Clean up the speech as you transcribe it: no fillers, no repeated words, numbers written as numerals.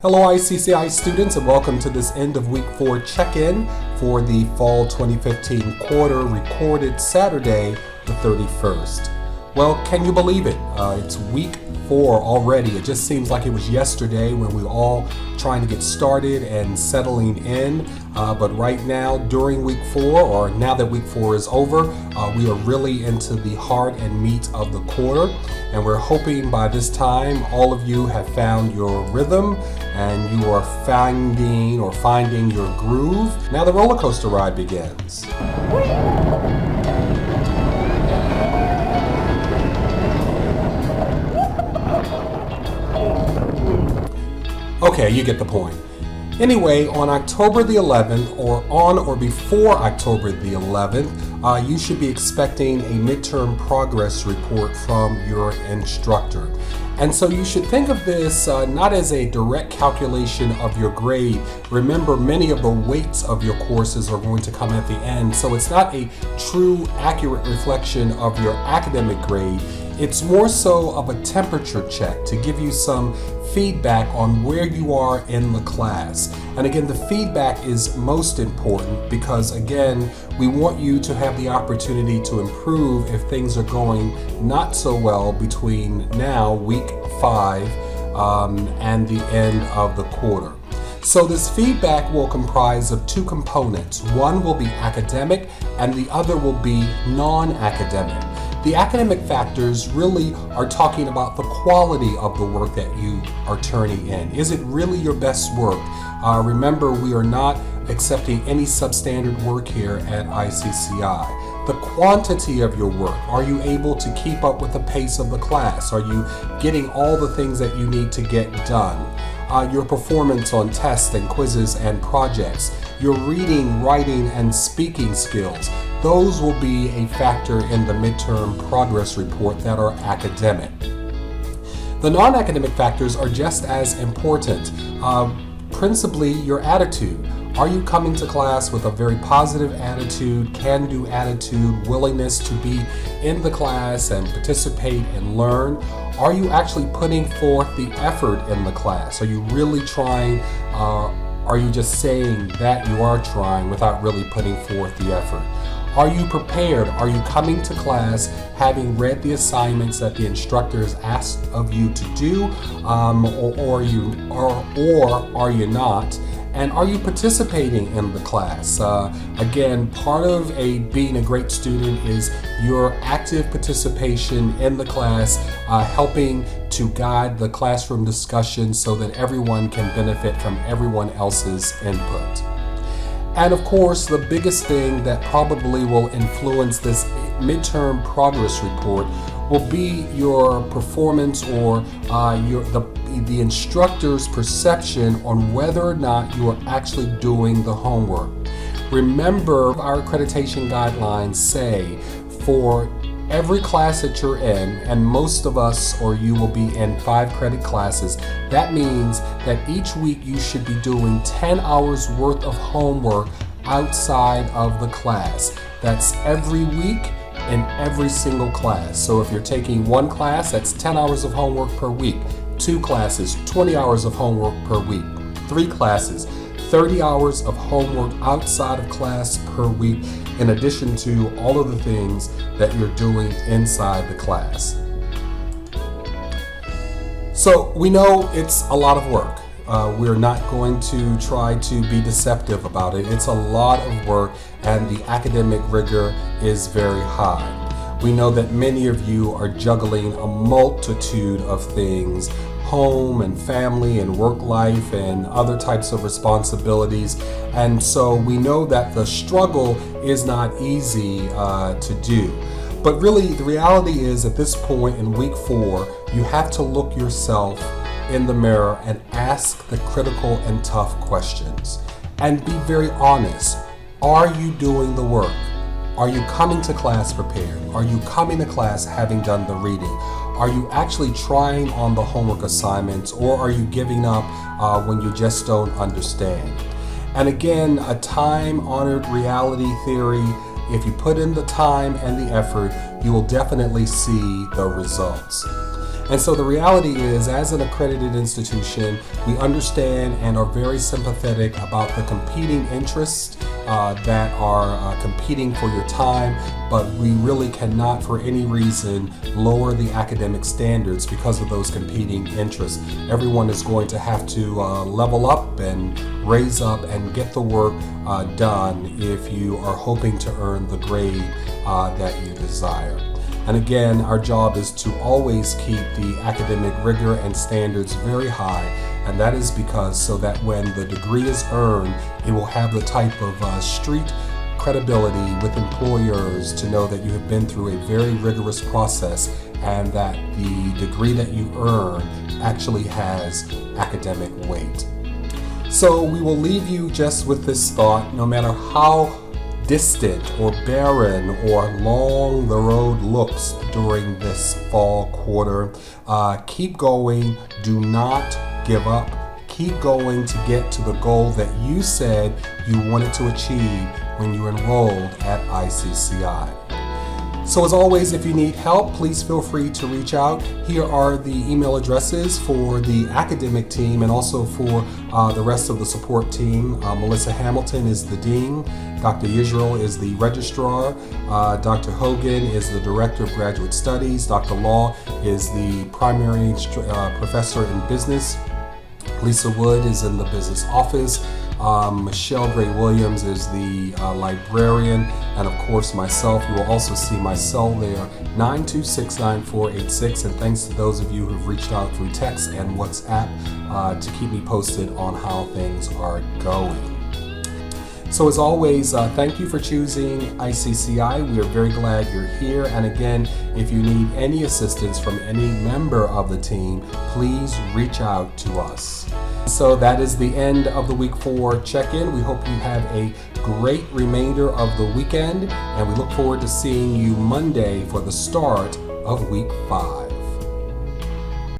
Hello ICCI students, and welcome to this end of week 4 check-in for the fall 2015 quarter, recorded Saturday the 31st. Well, can you believe it? It's week 4 already. It just seems like it was yesterday when we were all trying to get started and settling in. But right now, during week 4, or now that week 4 is over, we are really into the heart and meat of the quarter. And we're hoping by this time all of you have found your rhythm and you are finding your groove. Now the roller coaster ride begins. Okay, you get the point. Anyway, on October the 11th, or on or before October the 11th, you should be expecting a midterm progress report from your instructor. And so you should think of this not as a direct calculation of your grade. Remember, many of the weights of your courses are going to come at the end, so it's not a true, accurate reflection of your academic grade. It's more so of a temperature check to give you some feedback on where you are in the class. And again, the feedback is most important because, again, we want you to have the opportunity to improve if things are going not so well between now, week 5, and the end of the quarter. So this feedback will comprise of 2 components. One will be academic and the other will be non-academic. The academic factors really are talking about the quality of the work that you are turning in. Is it really your best work? Remember, we are not accepting any substandard work here at ICCI. The quantity of your work. Are you able to keep up with the pace of the class? Are you getting all the things that you need to get done? Your performance on tests and quizzes and projects. Your reading, writing, and speaking skills. Those will be a factor in the midterm progress report that are academic. The non-academic factors are just as important. Principally, your attitude. Are you coming to class with a very positive attitude, can-do attitude, willingness to be in the class and participate and learn? Are you actually putting forth the effort in the class? Are you really trying? Are you just saying that you are trying without really putting forth the effort? Are you prepared? Are you coming to class having read the assignments that the instructor has asked of you to do, or are you not? And are you participating in the class? Again, part of being a great student is your active participation in the class, helping to guide the classroom discussion so that everyone can benefit from everyone else's input. And of course, the biggest thing that probably will influence this midterm progress report will be your performance or the instructor's perception on whether or not you are actually doing the homework. Remember, our accreditation guidelines say for every class that you're in, and most of us or you will be in 5 credit classes, that means that each week you should be doing 10 hours worth of homework outside of the class. That's every week in every single class. So if you're taking 1 class, that's 10 hours of homework per week. 2 classes, 20 hours of homework per week. 3 classes, 30 hours of homework outside of class per week, in addition to all of the things that you're doing inside the class. So we know it's a lot of work. We're not going to try to be deceptive about it. It's a lot of work and the academic rigor is very high. We know that many of you are juggling a multitude of things, home and family and work life and other types of responsibilities. And so we know that the struggle is not easy to do. But really, the reality is at this point in week 4, you have to look yourself in the mirror and ask the critical and tough questions. And be very honest. Are you doing the work? Are you coming to class prepared? Are you coming to class having done the reading? Are you actually trying on the homework assignments, or are you giving up when you just don't understand? And again, a time-honored reality theory, if you put in the time and the effort, you will definitely see the results. And so the reality is, as an accredited institution, we understand and are very sympathetic about the competing interests that are competing for your time, but we really cannot for any reason lower the academic standards because of those competing interests. Everyone is going to have to level up and raise up and get the work done if you are hoping to earn the grade that you desire. And again, our job is to always keep the academic rigor and standards very high, and that is because so that when the degree is earned, it will have the type of street credibility with employers to know that you have been through a very rigorous process and that the degree that you earn actually has academic weight. So we will leave you just with this thought: no matter how distant or barren or long the road looks during this fall quarter, keep going. Do not give up. Keep going to get to the goal that you said you wanted to achieve when you enrolled at ICCI. So as always, if you need help, please feel free to reach out. Here are the email addresses for the academic team and also for the rest of the support team. Melissa Hamilton is the dean. Dr. Yisrael is the registrar. Dr. Hogan is the director of graduate studies. Dr. Law is the primary professor in business. Lisa Wood is in the business office. Michelle Gray Williams is the librarian, and of course myself. You will also see my cell there, 9269486, and thanks to those of you who've reached out through text and WhatsApp to keep me posted on how things are going. So as always, thank you for choosing ICCI. We are very glad you're here. And again, if you need any assistance from any member of the team, please reach out to us. So that is the end of the week 4 check-in. We hope you have a great remainder of the weekend, and we look forward to seeing you Monday for the start of week 5.